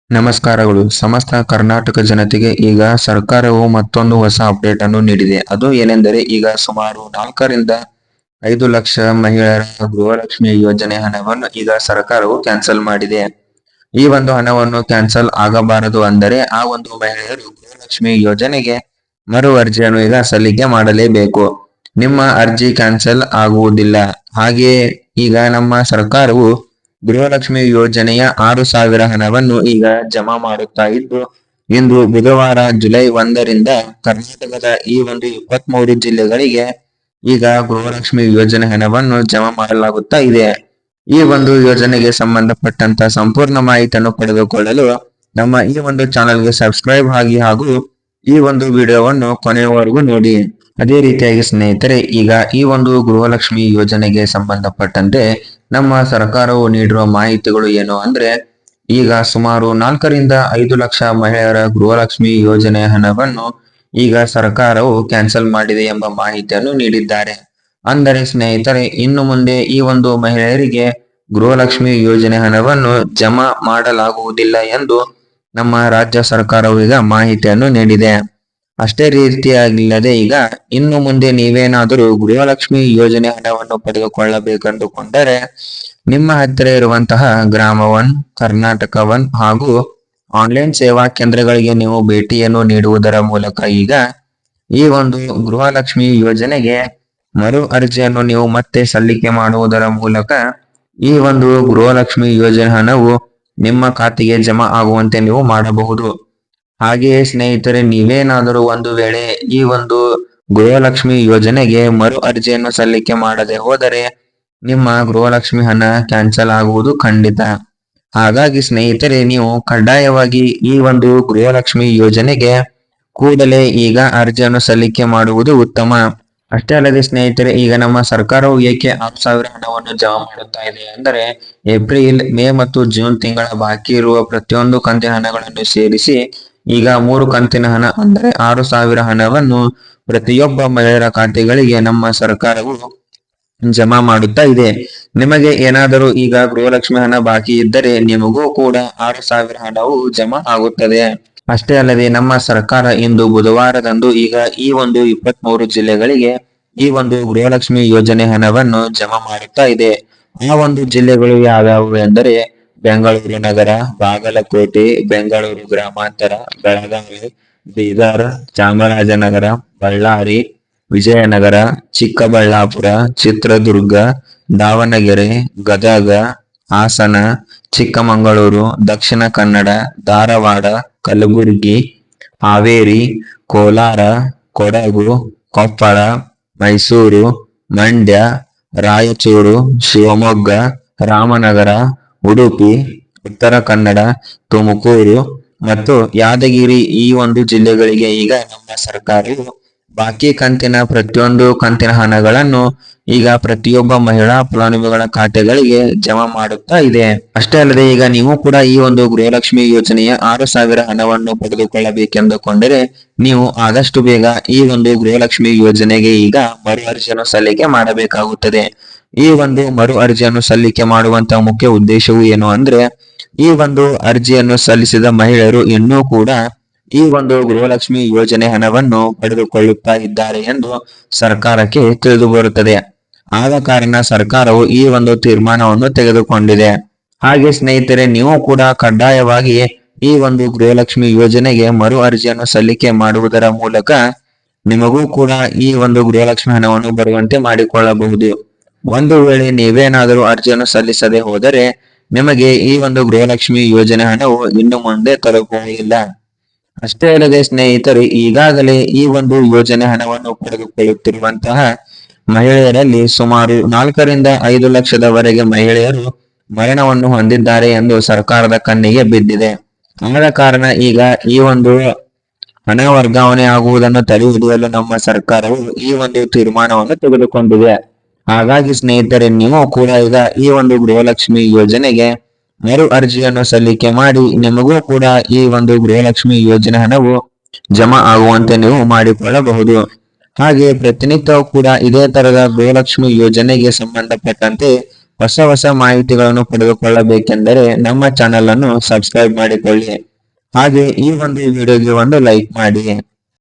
ನಮಸ್ಕಾರಗಳು. ಸಮಸ್ತ ಕರ್ನಾಟಕ ಜನತೆಗೆ ಈಗ ಸರ್ಕಾರವು ಮತ್ತೊಂದು ಹೊಸ ಅಪ್ಡೇಟ್ ಅನ್ನು ನೀಡಿದೆ. ಅದು ಏನೆಂದರೆ ಈಗ ಸುಮಾರು 4ರಿಂದ 5 ಲಕ್ಷ ಮಹಿಳೆಯರ ಗೃಹಲಕ್ಷ್ಮಿ ಯೋಜನೆ ಹಣವನ್ನು ಈಗ ಸರ್ಕಾರವು ಕ್ಯಾನ್ಸಲ್ ಮಾಡಿದೆ. ಈ ಒಂದು ಹಣವನ್ನು ಕ್ಯಾನ್ಸಲ್ ಆಗಬಾರದು ಅಂದರೆ ಆ ಒಂದು ಮಹಿಳೆಯರು ಗೃಹಲಕ್ಷ್ಮಿ ಯೋಜನೆಗೆ ಮರು ಅರ್ಜಿಯನ್ನು ಈಗ ಸಲ್ಲಿಕೆ ಮಾಡಲೇಬೇಕು. ನಿಮ್ಮ ಅರ್ಜಿ ಕ್ಯಾನ್ಸಲ್ ಆಗುವುದಿಲ್ಲ. ಹಾಗೆಯೇ ಈಗ ನಮ್ಮ ಸರ್ಕಾರವು ಗೃಹಲಕ್ಷ್ಮಿ ಯೋಜನೆಯ 6,000 ಹಣವನ್ನು ಈಗ ಜಮಾ ಮಾಡುತ್ತಾ ಇದ್ದು, ಇಂದು ಬುಧವಾರ ಜುಲೈ 1ರಿಂದ ಕರ್ನಾಟಕದ ಈ ಒಂದು 23 ಜಿಲ್ಲೆಗಳಿಗೆ ಈಗ ಗೃಹಲಕ್ಷ್ಮಿ ಯೋಜನೆ ಹಣವನ್ನು ಜಮಾ ಮಾಡಲಾಗುತ್ತಾ ಇದೆ. ಈ ಒಂದು ಯೋಜನೆಗೆ ಸಂಬಂಧಪಟ್ಟಂತ ಸಂಪೂರ್ಣ ಮಾಹಿತಿಯನ್ನು ಪಡೆದುಕೊಳ್ಳಲು ನಮ್ಮ ಈ ಒಂದು ಚಾನೆಲ್ಗೆ ಸಬ್ಸ್ಕ್ರೈಬ್ ಆಗಿ ಹಾಗೂ ಈ ಒಂದು ವಿಡಿಯೋವನ್ನು ಕೊನೆಯವರೆಗೂ ನೋಡಿ. ಅದೇ ರೀತಿಯಾಗಿ ಸ್ನೇಹಿತರೆ, ಈಗ ಈ ಒಂದು ಗೃಹಲಕ್ಷ್ಮಿ ಯೋಜನೆಗೆ ಸಂಬಂಧಪಟ್ಟಂತೆ ನಮ್ಮ ಸರ್ಕಾರವು ನೀಡಿರುವ ಮಾಹಿತಿಗಳು ಏನು ಅಂದ್ರೆ, ಈಗ ಸುಮಾರು 4ರಿಂದ 5 ಲಕ್ಷ ಮಹಿಳೆಯರ ಗೃಹಲಕ್ಷ್ಮಿ ಯೋಜನೆ ಹಣವನ್ನು ಈಗ ಸರ್ಕಾರವು ಕ್ಯಾನ್ಸಲ್ ಮಾಡಿದೆ ಎಂಬ ಮಾಹಿತಿಯನ್ನು ನೀಡಿದ್ದಾರೆ. ಅಂದರೆ ಸ್ನೇಹಿತರೆ, ಇನ್ನು ಮುಂದೆ ಈ ಒಂದು ಮಹಿಳೆಯರಿಗೆ ಗೃಹಲಕ್ಷ್ಮಿ ಯೋಜನೆ ಹಣವನ್ನು ಜಮಾ ಮಾಡಲಾಗುವುದಿಲ್ಲ ಎಂದು ನಮ್ಮ ರಾಜ್ಯ ಸರ್ಕಾರವು ಈಗ ಮಾಹಿತಿಯನ್ನು ನೀಡಿದೆ. ಅಷ್ಟೇ ರೀತಿಯಾಗಿಲ್ಲದೆ ಈಗ ಇನ್ನು ಮುಂದೆ ನೀವೇನಾದರೂ ಗೃಹಲಕ್ಷ್ಮಿ ಯೋಜನೆ ಹಣವನ್ನು ಪಡೆದುಕೊಳ್ಳಬೇಕೆಂದುಕೊಂಡರೆ ನಿಮ್ಮ ಹತ್ತಿರ ಇರುವಂತಹ ಗ್ರಾಮ 1, ಕರ್ನಾಟಕ 1 ಹಾಗೂ ಆನ್ಲೈನ್ ಸೇವಾ ಕೇಂದ್ರಗಳಿಗೆ ನೀವು ಭೇಟಿಯನ್ನು ನೀಡುವುದರ ಮೂಲಕ ಈಗ ಈ ಒಂದು ಗೃಹಲಕ್ಷ್ಮಿ ಯೋಜನೆಗೆ ಮರು ಅರ್ಜಿಯನ್ನು ನೀವು ಮತ್ತೆ ಸಲ್ಲಿಕೆ ಮಾಡುವುದರ ಮೂಲಕ ಈ ಒಂದು ಗೃಹಲಕ್ಷ್ಮಿ ಯೋಜನೆ ಹಣವು ನಿಮ್ಮ ಖಾತೆಗೆ ಜಮಾ ಆಗುವಂತೆ ನೀವು ಮಾಡಬಹುದು. ಹಾಗೆಯೇ ಸ್ನೇಹಿತರೆ, ನೀವೇನಾದರೂ ಒಂದು ವೇಳೆ ಈ ಒಂದು ಗೃಹಲಕ್ಷ್ಮಿ ಯೋಜನೆಗೆ ಮರು ಅರ್ಜಿಯನ್ನು ಸಲ್ಲಿಕೆ ಮಾಡದೆ ಹೋದರೆ ನಿಮ್ಮ ಗೃಹಲಕ್ಷ್ಮಿ ಹಣ ಕ್ಯಾನ್ಸಲ್ ಆಗುವುದು ಖಂಡಿತ. ಹಾಗಾಗಿ ಸ್ನೇಹಿತರೆ, ನೀವು ಕಡ್ಡಾಯವಾಗಿ ಈ ಒಂದು ಗೃಹಲಕ್ಷ್ಮಿ ಯೋಜನೆಗೆ ಕೂಡಲೇ ಈಗ ಅರ್ಜಿಯನ್ನು ಸಲ್ಲಿಕೆ ಮಾಡುವುದು ಉತ್ತಮ. ಅಷ್ಟೇ ಅಲ್ಲದೆ ಸ್ನೇಹಿತರೆ, ಈಗ ನಮ್ಮ ಸರ್ಕಾರವು ಏಕೆ 6,000 ಹಣವನ್ನು ಜಮಾ ಮಾಡುತ್ತಾ ಇದೆ ಅಂದರೆ, ಏಪ್ರಿಲ್, ಮೇ ಮತ್ತು ಜೂನ್ ತಿಂಗಳ ಬಾಕಿ ಇರುವ ಪ್ರತಿಯೊಂದು ಕಂತಿನ ಹಣಗಳನ್ನು ಸೇರಿಸಿ ಈಗ 3 ಕಂತಿನ ಹಣ ಅಂದರೆ 6,000 ಹಣವನ್ನು ಪ್ರತಿಯೊಬ್ಬ ಮಹಿಳೆಯರ ಖಾತೆಗಳಿಗೆ ನಮ್ಮ ಸರ್ಕಾರವು ಜಮಾ ಮಾಡುತ್ತಾ ಇದೆ. ನಿಮಗೆ ಏನಾದರೂ ಈಗ ಗೃಹಲಕ್ಷ್ಮಿ ಹಣ ಬಾಕಿ ಇದ್ದರೆ ನಿಮಗೂ ಕೂಡ 6,000 ಹಣವು ಜಮಾ ಆಗುತ್ತದೆ. ಅಷ್ಟೇ ಅಲ್ಲದೆ ನಮ್ಮ ಸರ್ಕಾರ ಇಂದು ಬುಧವಾರದಂದು ಈಗ ಈ ಒಂದು 23 ಜಿಲ್ಲೆಗಳಿಗೆ ಈ ಒಂದು ಗೃಹಲಕ್ಷ್ಮಿ ಯೋಜನೆ ಹಣವನ್ನು ಜಮಾ ಮಾಡುತ್ತಾ ಇದೆ. ಆ ಒಂದು ಜಿಲ್ಲೆಗಳು ಯಾವ್ಯಾವು ಎಂದರೆ ಬೆಂಗಳೂರು ನಗರ, ಬಾಗಲಕೋಟೆ, ಬೆಂಗಳೂರು ಗ್ರಾಮಾಂತರ, ಬೆಳಗಾವಿ, ಬೀದರ್, ಚಾಮರಾಜನಗರ, ಬಳ್ಳಾರಿ, ವಿಜಯನಗರ, ಚಿಕ್ಕಬಳ್ಳಾಪುರ, ಚಿತ್ರದುರ್ಗ, ದಾವಣಗೆರೆ, ಗದಗ, ಹಾಸನ, ಚಿಕ್ಕಮಗಳೂರು, ದಕ್ಷಿಣ ಕನ್ನಡ, ಧಾರವಾಡ, ಕಲಬುರಗಿ, ಹಾವೇರಿ, ಕೋಲಾರ, ಕೊಡಗು, ಕೊಪ್ಪಳ, ಮೈಸೂರು, ಮಂಡ್ಯ, ರಾಯಚೂರು, ಶಿವಮೊಗ್ಗ, ರಾಮನಗರ, ಉಡುಪಿ, ಉತ್ತರ ಕನ್ನಡ, ತುಮಕೂರು ಮತ್ತು ಯಾದಗಿರಿ ಈ ಒಂದು ಜಿಲ್ಲೆಗಳಿಗೆ ಈಗ ನಮ್ಮ ಸರ್ಕಾರವು ಬಾಕಿ ಕಂತಿನ ಪ್ರತಿಯೊಂದು ಕಂತಿನ ಹಣಗಳನ್ನು ಈಗ ಪ್ರತಿಯೊಬ್ಬ ಮಹಿಳಾ ಫಲಾನುಭವಿಗಳ ಖಾತೆಗಳಿಗೆ ಜಮಾ ಮಾಡುತ್ತಾ ಇದೆ. ಅಷ್ಟೇ ಅಲ್ಲದೆ ಈಗ ನೀವು ಕೂಡ ಈ ಒಂದು ಗೃಹಲಕ್ಷ್ಮಿ ಯೋಜನೆಯ 6,000 ಹಣವನ್ನು ಪಡೆದುಕೊಳ್ಳಬೇಕೆಂದುಕೊಂಡರೆ ನೀವು ಆದಷ್ಟು ಬೇಗ ಈ ಒಂದು ಗೃಹಲಕ್ಷ್ಮಿ ಯೋಜನೆಗೆ ಈಗ ಮರು ಅರ್ಜಿಯನ್ನು ಸಲ್ಲಿಕೆ ಮಾಡಬೇಕಾಗುತ್ತದೆ. ಈ ಒಂದು ಮರು ಅರ್ಜಿಯನ್ನು ಸಲ್ಲಿಕೆ ಮಾಡುವಂತಹ ಮುಖ್ಯ ಉದ್ದೇಶವು ಏನು ಅಂದ್ರೆ, ಈ ಒಂದು ಅರ್ಜಿಯನ್ನು ಸಲ್ಲಿಸಿದ ಮಹಿಳೆಯರು ಇನ್ನೂ ಕೂಡ ಈ ಒಂದು ಗೃಹಲಕ್ಷ್ಮಿ ಯೋಜನೆ ಹಣವನ್ನು ಪಡೆದುಕೊಳ್ಳುತ್ತಾ ಇದ್ದಾರೆ ಎಂದು ಸರ್ಕಾರಕ್ಕೆ ತಿಳಿದು ಬರುತ್ತದೆ. ಆದ ಕಾರಣ ಸರ್ಕಾರವು ಈ ಒಂದು ತೀರ್ಮಾನವನ್ನು ತೆಗೆದುಕೊಂಡಿದೆ. ಹಾಗೆ ಸ್ನೇಹಿತರೆ, ನೀವು ಕೂಡ ಕಡ್ಡಾಯವಾಗಿ ಈ ಒಂದು ಗೃಹಲಕ್ಷ್ಮಿ ಯೋಜನೆಗೆ ಮರು ಅರ್ಜಿಯನ್ನು ಸಲ್ಲಿಕೆ ಮಾಡುವುದರ ಮೂಲಕ ನಿಮಗೂ ಕೂಡ ಈ ಒಂದು ಗೃಹಲಕ್ಷ್ಮಿ ಹಣವನ್ನು ಬರುವಂತೆ ಮಾಡಿಕೊಳ್ಳಬಹುದು. ಒಂದು ವೇಳೆ ನೀವೇನಾದರೂ ಅರ್ಜಿಯನ್ನು ಸಲ್ಲಿಸದೆ ಹೋದರೆ ನಿಮಗೆ ಈ ಒಂದು ಗೃಹಲಕ್ಷ್ಮಿ ಯೋಜನೆ ಹಣವು ಇನ್ನು ಮುಂದೆ ತಲುಪುವುದಿಲ್ಲ. ಅಷ್ಟೇ ಅಲ್ಲದೆ ಸ್ನೇಹಿತರೆ, ಈಗಾಗಲೇ ಈ ಒಂದು ಯೋಜನೆ ಹಣವನ್ನು ಪಡೆದುಕೊಳ್ಳುತ್ತಿರುವಂತಹ ಮಹಿಳೆಯರಲ್ಲಿ ಸುಮಾರು 4ರಿಂದ 5 ಲಕ್ಷದವರೆಗೆ ಮಹಿಳೆಯರು ಮರಣವನ್ನು ಹೊಂದಿದ್ದಾರೆ ಎಂದು ಸರ್ಕಾರದ ಕಣ್ಣಿಗೆ ಬಿದ್ದಿದೆ. ಆದ ಕಾರಣ ಈಗ ಈ ಒಂದು ಹಣ ವರ್ಗಾವಣೆ ಆಗುವುದನ್ನು ತಡೆ ಹಿಡಿಯಲು ನಮ್ಮ ಸರ್ಕಾರವು ಈ ಒಂದು ತೀರ್ಮಾನವನ್ನು ತೆಗೆದುಕೊಂಡಿದೆ. ಹಾಗಾಗಿ ಸ್ನೇಹಿತರೆ, ನೀವು ಕೂಡ ಈಗ ಈ ಒಂದು ಗೃಹಲಕ್ಷ್ಮಿ ಯೋಜನೆಗೆ ಮರು ಅರ್ಜಿಯನ್ನು ಸಲ್ಲಿಕೆ ಮಾಡಿ ನಿಮಗೂ ಕೂಡ ಈ ಒಂದು ಗೃಹಲಕ್ಷ್ಮಿ ಯೋಜನೆ ಹಣವು ಜಮಾ ಆಗುವಂತೆ ನೀವು ಮಾಡಿಕೊಳ್ಳಬಹುದು. ಹಾಗೆ ಪ್ರತಿನಿತ್ಯವೂ ಕೂಡ ಇದೇ ತರದ ಗೃಹಲಕ್ಷ್ಮಿ ಯೋಜನೆಗೆ ಸಂಬಂಧಪಟ್ಟಂತೆ ಹೊಸ ಹೊಸ ಮಾಹಿತಿಗಳನ್ನು ಪಡೆದುಕೊಳ್ಳಬೇಕೆಂದರೆ ನಮ್ಮ ಚಾನೆಲ್ ಅನ್ನು ಸಬ್ಸ್ಕ್ರೈಬ್ ಮಾಡಿಕೊಳ್ಳಿ. ಹಾಗೆ ಈ ಒಂದು ವಿಡಿಯೋಗೆ ಒಂದು ಲೈಕ್ ಮಾಡಿ.